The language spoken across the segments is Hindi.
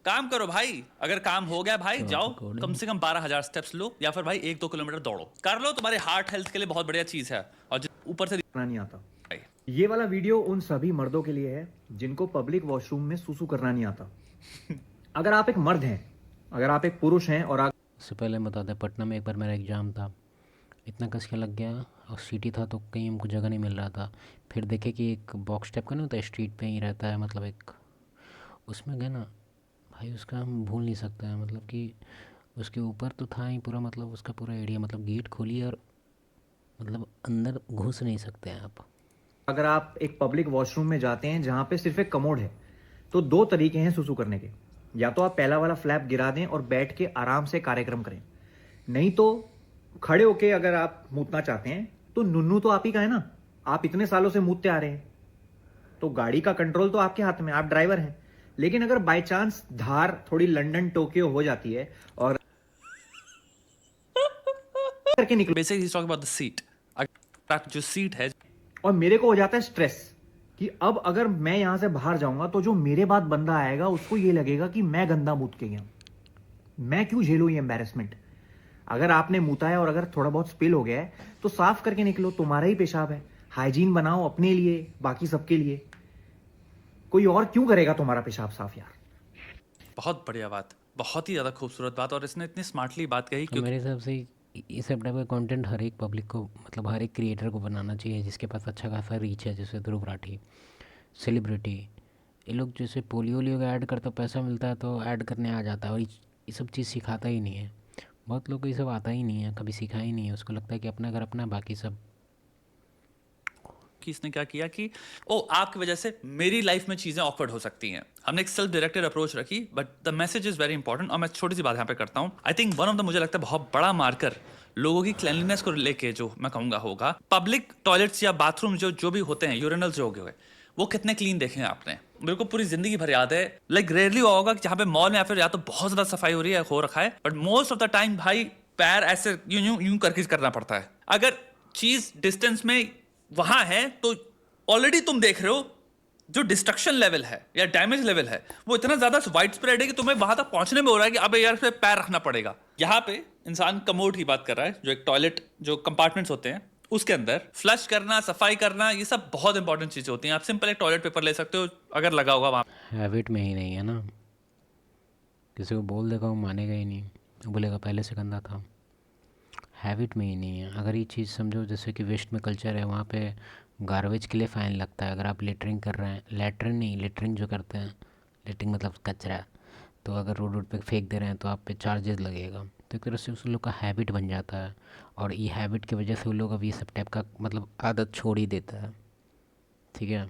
काम करो भाई, अगर काम हो गया भाई जाओ recording. कम से कम 12,000 स्टेप्स लो, या फिर भाई 1-2 किलोमीटर दौड़ो, कर लो, तुम्हारे हार्ट हेल्थ के लिए बहुत बढ़िया चीज है। और ऊपर से करना नहीं आता। ये वाला वीडियो उन सभी मर्दों के लिए है जिनको पब्लिक वॉशरूम में सुसु करना नहीं आता। अगर आप एक मर्द हैं, अगर आप एक पुरुष हैं और उससे पहले बता दें, पटना में एक बार मेरा एग्ज़ाम था, इतना कस के लग गया और सीटी था तो कहीं हमको जगह नहीं मिल रहा था। फिर देखे कि एक बॉक्स टाइप का नहीं होता, स्ट्रीट पे ही रहता है, मतलब एक उसमें गए ना भाई, उसका हम भूल नहीं सकते हैं। मतलब कि उसके ऊपर तो था ही पूरा, मतलब उसका पूरा एरिया, मतलब गेट खोलिए और मतलब अंदर घुस नहीं सकते हैं आप। अगर आप एक पब्लिक वॉशरूम में जाते हैं जहां पे सिर्फ एक कमोड है, तो दो तरीके हैं सुसु करने के। या तो आप पहला वाला फ्लैप गिरा दें और बैठ के आराम से कार्यक्रम करें, नहीं तो खड़े होके अगर आप मूतना चाहते हैं तो नुन्नू तो आप ही का है ना, आप इतने सालों से मूतते आ रहे हैं, तो गाड़ी का कंट्रोल तो आपके हाथ में, आप ड्राइवर हैं। लेकिन अगर बाय चांस धार थोड़ी लंदन टोक्यो हो जाती है और करके निकलो, basically he talking about the seat, अगर जो सीट है, और मेरे को हो जाता है स्ट्रेस कि अब अगर मैं यहां से बाहर जाऊंगा तो जो मेरे बाद बंदा आएगा उसको ये लगेगा कि मैं गंदा मूत के गया, मैं क्यों झेलूं ये एम्बैरेसमेंट। अगर आपने मूता है और अगर थोड़ा बहुत स्पिल हो गया है तो साफ करके निकलो, तुम्हारा ही पेशाब है, हाइजीन बनाओ अपने लिए, बाकी सबके लिए। कोई और क्यों करेगा तुम्हारा पेशाब साफ यार। बहुत बढ़िया बात, बहुत ही ज्यादा खूबसूरत बात, और इसने इतनी स्मार्टली बात कही तो क्योंकि मेरे हिसाब से इस सब टाइप का कंटेंट हर एक पब्लिक को, मतलब हर एक क्रिएटर को बनाना चाहिए जिसके पास अच्छा खासा रीच है। जैसे ध्रुव राठी, सेलिब्रिटी, ये लोग जैसे पोलियो वोलियो का ऐड करते पैसा मिलता है तो ऐड करने आ जाता है, और ये सब चीज़ सिखाता ही नहीं है। बहुत लोग को ये सब आता ही नहीं है, कभी सीखा ही नहीं है, उसको लगता है कि अपना घर अपना, बाकी सब। इसने क्या किया कि ओ आपकी वजह से मेरी लाइफ में चीजें ऑकवर्ड हो सकती हैं, हमने एक सेल्फ डायरेक्टेड अप्रोच रखी, but the message is very important. और मैं छोटी सी बात यहाँ पे करता हूँ, I think one of the, मुझे लगता है बहुत बड़ा मार्कर लोगों की क्लीनलीनेस को लेके जो मैं कहूंगा होगा, पब्लिक टॉयलेट्स या बाथरूम जो भी होते हैं, यूरिनल्स जो हो गए, वो कितने क्लीन देखे हैं आपने। मेरे को पूरी जिंदगी भर याद है, लाइक रेयरली होगा कि जहाँ पे मॉल में या फिर या तो बहुत ज्यादा सफाई हो रही है, हो रखा है, but most of the time भाई पैर ऐसे यूं यूं यूं करके करना पड़ता है। अगर चीज डिस्टेंस में वहां है तो ऑलरेडी तुम देख रहे हो जो डिस्ट्रक्शन लेवल है या डैमेज लेवल है वो इतना ज्यादा वाइड स्प्रेड है कि तुम्हें वहां तक पहुंचने में हो रहा है कि अबे यार इस पे पैर रखना पड़ेगा। यहाँ पे इंसान कमोड की बात कर रहा है, जो एक टॉयलेट जो कंपार्टमेंट्स होते हैं उसके अंदर फ्लश करना, सफाई करना, ये सब बहुत इंपॉर्टेंट चीजें होती हैं। आप सिंपल एक टॉयलेट पेपर ले सकते हो अगर लगा होगा वहां। हैबिट में ही नहीं है ना, किसी को बोल देगा वो मानेगा ही नहीं, वो बोलेगा पहले से गंदा था। हैबिट में ही नहीं है। अगर ये चीज़ समझो, जैसे कि वेस्ट में कल्चर है, वहाँ पे गार्बेज के लिए फ़ाइन लगता है। अगर आप लेटरिंग कर रहे हैं, लेटरिन नहीं, लेटरिंग जो करते हैं, लेटरिंग मतलब कचरा, तो अगर रोड रोड पे फेंक दे रहे हैं तो आप पे चार्जेस लगेगा। तो एक तरह से उस लोग का हैबिट बन जाता है, और ये हैबिट की वजह से वो लोग अब ये सब टाइप का मतलब आदत छोड़ ही देता है। ठीक है,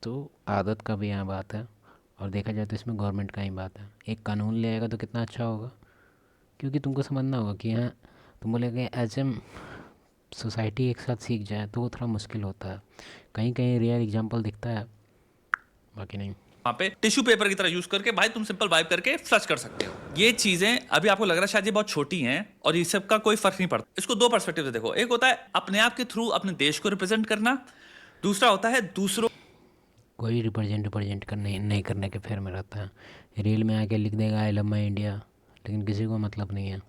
तो आदत का भी यहाँ बात है, और देखा जाए तो इसमें गवर्नमेंट का ही बात है। एक कानून ले आएगा तो कितना अच्छा होगा, क्योंकि तुमको समझना होगा कि यहाँ तुम बोलेगे एज एम सोसाइटी एक साथ सीख जाए तो वो थोड़ा मुश्किल होता है। कहीं कहीं रियल एग्जांपल दिखता है, बाकी नहीं। वहां पे टिश्यू पेपर की तरह यूज करके भाई तुम सिंपल वाइप करके फ्लश कर सकते हो। ये चीजें अभी आपको लग रहा है शायद ये बहुत छोटी हैं और ये सब का कोई फर्क नहीं पड़ता। इसको दो पर्सपेक्टिव से देखो, एक होता है अपने आप के थ्रू अपने देश को रिप्रेजेंट करना, दूसरा होता है दूसरों कोई रिप्रेजेंट करने नहीं करने के फेर में रहता है। रील में आके लिख देगा आई लव माई इंडिया, लेकिन किसी को मतलब नहीं है।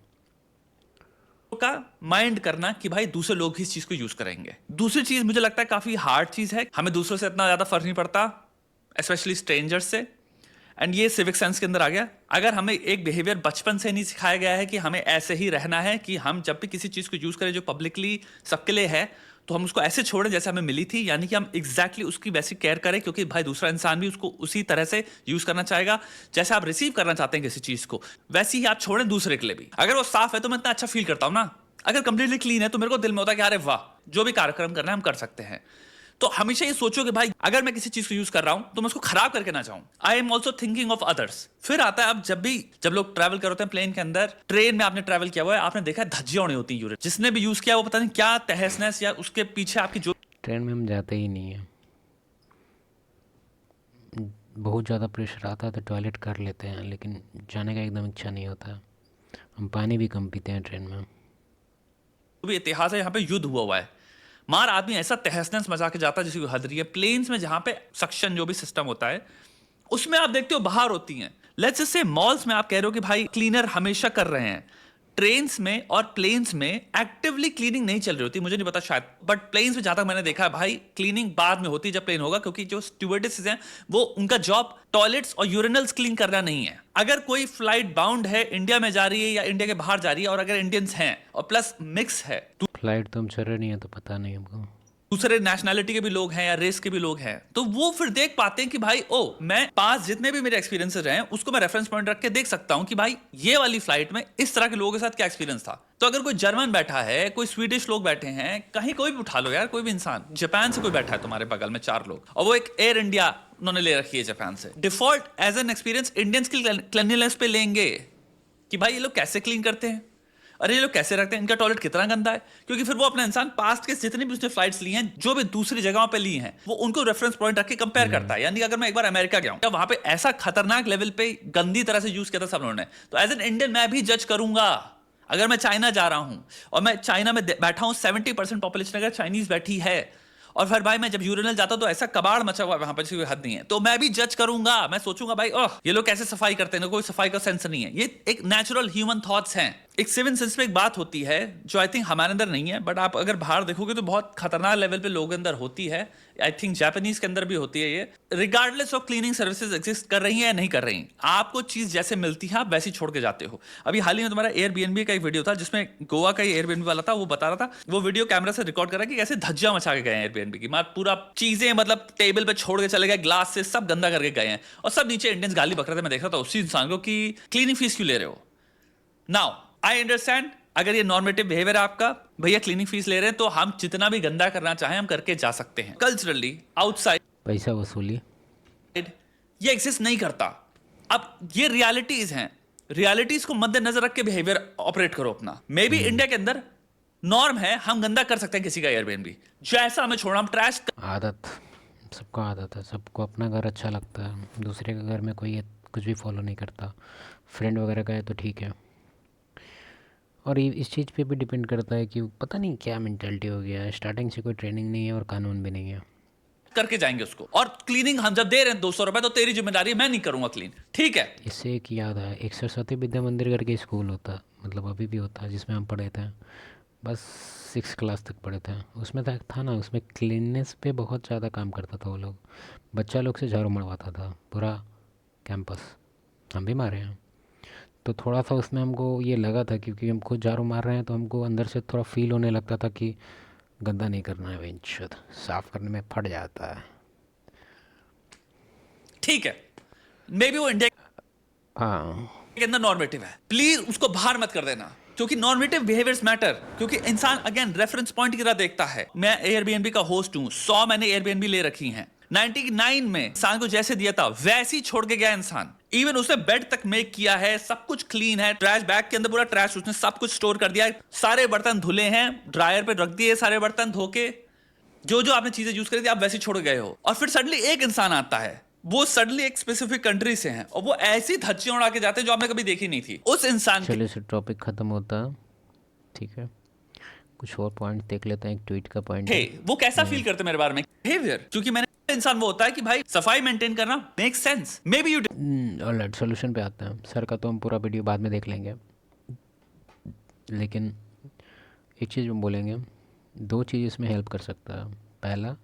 का माइंड करना कि भाई दूसरे लोग भी इस चीज को यूज करेंगे। दूसरी चीज मुझे लगता है काफी हार्ड चीज है, हमें दूसरों से इतना ज्यादा फर्क नहीं पड़ता, स्पेशली स्ट्रेंजर्स से, एंड ये सिविक सेंस के अंदर आ गया। अगर हमें एक बिहेवियर बचपन से नहीं सिखाया गया है कि हमें ऐसे ही रहना है, कि हम जब भी किसी चीज को यूज करें जो पब्लिकली सबके लिए है तो हम उसको ऐसे छोड़ें जैसे हमें मिली थी, यानी कि हम एग्जैक्टली उसकी वैसी केयर करें, क्योंकि भाई दूसरा इंसान भी उसको उसी तरह से यूज करना चाहेगा जैसे आप रिसीव करना चाहते हैं किसी चीज को, वैसे ही आप छोड़ें दूसरे के लिए भी। अगर वो साफ है तो मैं इतना अच्छा फील करता हूं ना, अगर कंप्लीटली क्लीन है तो मेरे को दिल में होता है कि अरे वाह, जो भी कार्यक्रम करना है हम कर सकते हैं। तो हमेशा ये सोचो कि भाई अगर मैं किसी चीज को यूज कर रहा हूं तो मैं उसको खराब करके ना जाऊं। I am also thinking of others. फिर आता है अब जब लोग ट्रैवल कर होते हैं प्लेन के अंदर, ट्रेन में आपने ट्रैवल किया हुआ है, आपने देखा है धज्जियां होनी होती है यूरिन, जिसने भी यूज किया वो पता नहीं क्या तहस नहस या उसके पीछे आपकी जो ट्रेन में हम जाते ही नहीं है, बहुत ज़्यादा प्रेशर आता है तो टॉयलेट कर लेते हैं, लेकिन जाने का एकदम इच्छा नहीं होता। हम पानी भी कम पीते हैं ट्रेन में। भी इतिहास है, यहाँ पे युद्ध हुआ है, मार आदमी ऐसा तहस नहस मचा के जाता है जिसकी हद रही है। प्लेन्स में जहां पे सक्शन जो भी सिस्टम होता है उसमें आप देखते हो बाहर होती हैं, लेट्स जस्ट से मॉल्स में आप कह रहे हो कि भाई क्लीनर हमेशा कर रहे हैं, ट्रेन्स में और प्लेन्स में एक्टिवली क्लीनिंग नहीं चल रही होती, मुझे नहीं पता शायद, बट प्लेन्स में जहां तक मैंने देखा है भाई क्लीनिंग बाद में होती है जब प्लेन होगा, क्योंकि जो स्टूवर्डेसेस हैं वो उनका जॉब टॉयलेट्स और यूरिनल्स क्लीन करना नहीं है। अगर कोई फ्लाइट बाउंड है, इंडिया में जा रही है या इंडिया के बाहर जा रही है, और अगर इंडियंस हैं और प्लस मिक्स है, फ्लाइट तो हम चल रहे नहीं है तो पता नहीं हमको। दूसरे नेशनैलिटी के भी लोग हैं या रेस के भी लोग हैं, तो वो फिर देख पाते हैं कि भाई ओ मैं पास जितने भी मेरे एक्सपीरियंसेस रहे हैं उसको मैं रेफरेंस पॉइंट रख के देख सकता हूं कि भाई ये वाली फ्लाइट में इस तरह के लोगों के साथ क्या एक्सपीरियंस था। तो अगर कोई जर्मन बैठा है, कोई स्वीडिश लोग बैठे हैं, कहीं कोई भी उठा लो यार, कोई भी इंसान, जापान से कोई बैठा है तुम्हारे बगल में 4 लोग, और वो एक एयर इंडिया उन्होंने ले रखी है जापान से, default as an experience Indians की क्लीनलीनेस पे लेंगे कि भाई ये लोग कैसे क्लीन करते हैं, अरे ये लोग कैसे रखते हैं, इनका टॉयलेट कितना गंदा है, क्योंकि फिर वो अपना इंसान पास्ट के जितनी भी उसने फ्लाइट्स ली हैं, जो भी दूसरी जगहों पे ली हैं, वो उनको रेफरेंस पॉइंट रख के कंपेयर करता है। यानी अगर मैं एक बार अमेरिका गया हूं, वहां पे ऐसा खतरनाक लेवल पे गंदी तरह से यूज किया था सब लोगों ने, तो एज एन इंडियन मैं भी जज करूंगा। अगर मैं चाइना जा रहा हूं और मैं चाइना में बैठा हूं, 70% पॉपुलेशन अगर चाइनीज बैठी है, और फिर भाई मैं जब यूरिनल जाता हूं तो ऐसा कबाड़ मचा हुआ है वहां पर, कोई हद नहीं है, तो मैं भी जज करूंगा। मैं सोचूंगा भाई ओह ये लोग कैसे सफाई करते हैं, कोई सफाई का सेंस नहीं है। ये एक नेचुरल ह्यूमन थॉट्स हैं। एक सिविल सेंस में एक बात होती है जो आई थिंक हमारे अंदर नहीं है, बट आप अगर बाहर देखोगे तो बहुत खतरनाक लेवल पे लोगों के अंदर होती है। आई थिंक जापानीज के अंदर भी होती है ये। Regardless of cleaning services exist कर रही हैं या नहीं कर रही, आपको चीज जैसे मिलती है आप वैसी छोड़ के जाते हो। अभी हाल ही में तुम्हारा एयरबीएनबी का एक वीडियो था जिसमें गोवा का एयरबीएनबी वाला था, वो बता रहा था, वो वीडियो कैमरा से रिकॉर्ड कर रहा है कि कैसे धज्जियां मचा के गए एयरबीएनबी की, पूरा चीजें मतलब टेबल पे छोड़ के चले गए, ग्लास से सब गंदा करके गए हैं, और सब नीचे इंडियंस गाली बक रहे थे। मैं देख रहा था उसी इंसान को कि क्लीनिंग फीस क्यों ले रहे हो। नाउ आई अंडरस्टैंड, अगर ये नॉर्मेटिव बिहेवियर आपका, भैया क्लीनिंग फीस ले रहे हैं तो हम जितना भी गंदा करना चाहें हम करके जा सकते हैं। कल्चरली आउटसाइड पैसा वसूली ये एग्जिस्ट नहीं करता। अब ये रियलिटीज हैं, रियलिटीज को मद्देनजर रख के बिहेवियर ऑपरेट करो अपना। मे बी इंडिया के अंदर नॉर्म है, हम गंदा कर सकते हैं किसी का एयरबीएनबी, जैसा हमें छोड़ना, हम ट्रैश आदत, सबको आदत है, सबको अपना घर अच्छा लगता है, दूसरे के घर में कोई कुछ भी फॉलो नहीं करता। फ्रेंड वगैरह का है तो ठीक है, और ये इस चीज़ पे भी डिपेंड करता है कि पता नहीं क्या मेंटालिटी हो गया है, स्टार्टिंग से कोई ट्रेनिंग नहीं है और कानून भी नहीं है। करके जाएंगे उसको, और क्लीनिंग हम जब दे रहे हैं 200 रुपए तो तेरी जिम्मेदारी है, मैं नहीं करूंगा क्लीन, ठीक है। इससे एक याद है, एक सरस्वती विद्या मंदिर करके स्कूल होता, मतलब अभी भी होता है, जिसमें हम पढ़े थे, बस 6 क्लास तक पढ़े थे। उसमें था ना, उसमें क्लीननेस पे बहुत ज़्यादा काम करता था वो लोग, बच्चा लोग से झाड़ू मरवाता था पूरा कैंपस, हम भी मारे हैं। तो थोड़ा सा उसमें हमको ये लगा था, क्योंकि हम खुद झाड़ू मार रहे हैं तो हमको अंदर से थोड़ा फील होने लगता था कि गंदा नहीं करना है, बेंच साफ़ करने में फट जाता है। ठीक है, मे बी वो इंडिया हाँ, के अंदर नॉर्मेटिव है, प्लीज उसको बाहर मत कर देना, क्योंकि नॉर्मेटिव बिहेवियर्स मैटर। क्योंकि इंसान अगेन रेफरेंस पॉइंट की तरह देखता है। मैं एयरबीएनबी का होस्ट हूं, 100 मैंने एयरबीएनबी ले रखी हैं। 99 में इंसान को जैसे दिया था वैसे ही छोड़ के गया इंसान। इवन उसने बेड तक मेक किया है, सब कुछ क्लीन है, ट्रैश बैग के अंदर पूरा ट्रैश उसने सब कुछ स्टोर कर दिया है, सारे बर्तन धुले हैं, ड्रायर पे रख दिए सारे बर्तन धो के, जो जो आपने चीजें यूज करी थी आप वैसे छोड़ गए हो। और फिर सडनली एक इंसान आता है, वो सडनली एक स्पेसिफिक कंट्री से हैं, और वो ऐसी धज्जियां उड़ा के जाते हैं जो आपने कभी देखी नहीं थी। उस इंसान चलिए से टॉपिक ख़त्म होता है, ठीक है, कुछ और पॉइंट देख लेते हैं। एक ट्वीट का पॉइंट है वो कैसा फील करते मेरे बारे में, बिहेवियर, क्योंकि मैंने इंसान वो होता है कि भाई सफाई मेंटेन करना make sense, may be you. Alright, solution पे आते हैं। सर का तो हम पूरा वीडियो बाद में देख लेंगे, लेकिन एक चीज़ हम बोलेंगे, 2 चीज़ इसमें हेल्प कर सकता है। पहला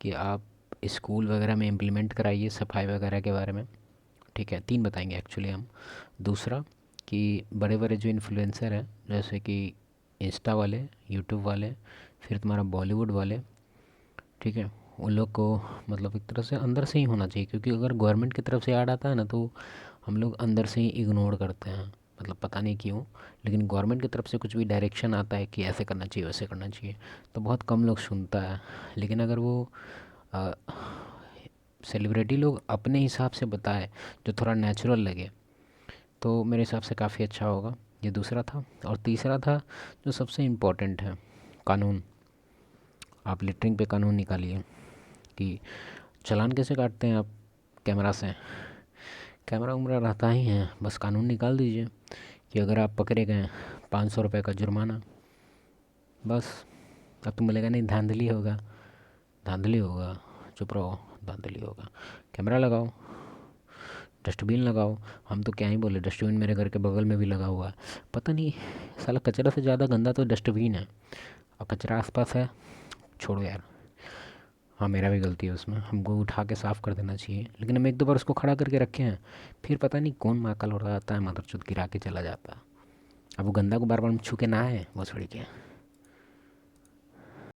कि आप स्कूल वगैरह में इम्प्लीमेंट कराइए सफाई वगैरह के बारे में, ठीक है, 3 बताएंगे एक्चुअली हम। दूसरा कि बड़े बड़े जो इन्फ्लुएंसर हैं, जैसे कि इंस्टा वाले, यूट्यूब वाले, फिर तुम्हारा बॉलीवुड वाले, ठीक है, उन लोग को मतलब एक तरह से अंदर से ही होना चाहिए, क्योंकि अगर गवर्नमेंट की तरफ से ऐड आता है ना तो हम लोग अंदर से ही इग्नोर करते हैं, मतलब पता नहीं क्यों, लेकिन गवर्नमेंट की तरफ से कुछ भी डायरेक्शन आता है कि ऐसे करना चाहिए वैसे करना चाहिए तो बहुत कम लोग सुनता है। लेकिन अगर वो सेलिब्रिटी लोग अपने हिसाब से बताए जो थोड़ा नेचुरल लगे तो मेरे हिसाब से काफ़ी अच्छा होगा। ये दूसरा था। और तीसरा था जो सबसे इम्पोर्टेंट है, कानून। आप लेटरिंग पे कानून निकालिए कि चालान कैसे काटते हैं आप, कैमरा से, कैमरा उमरा रहता ही है, बस कानून निकाल दीजिए कि अगर आप पकड़े गए 500 रुपये का जुर्माना, बस। अब तुम बोलेगा नहीं धांधली होगा, धांधली होगा, चुप रहो, धांधली होगा, कैमरा लगाओ, डस्टबिन लगाओ। हम तो क्या ही बोले, डस्टबिन मेरे घर के बगल में भी लगा हुआ है। पता नहीं, साला कचरा से ज़्यादा गंदा तो डस्टबिन है। और कचरा आसपास है, छोड़ो यार। हाँ, मेरा भी गलती है उसमें, हमको उठा के साफ़ कर देना चाहिए। लेकिन हम एक दो बार उसको खड़ा करके रखे हैं, फिर पता नहीं कौन माकल उड़ा आता है, मदरचोद गिरा के चला जाता है। अब वो गंदा को बार बार हम छू के ना आए, वो छोड़ी के।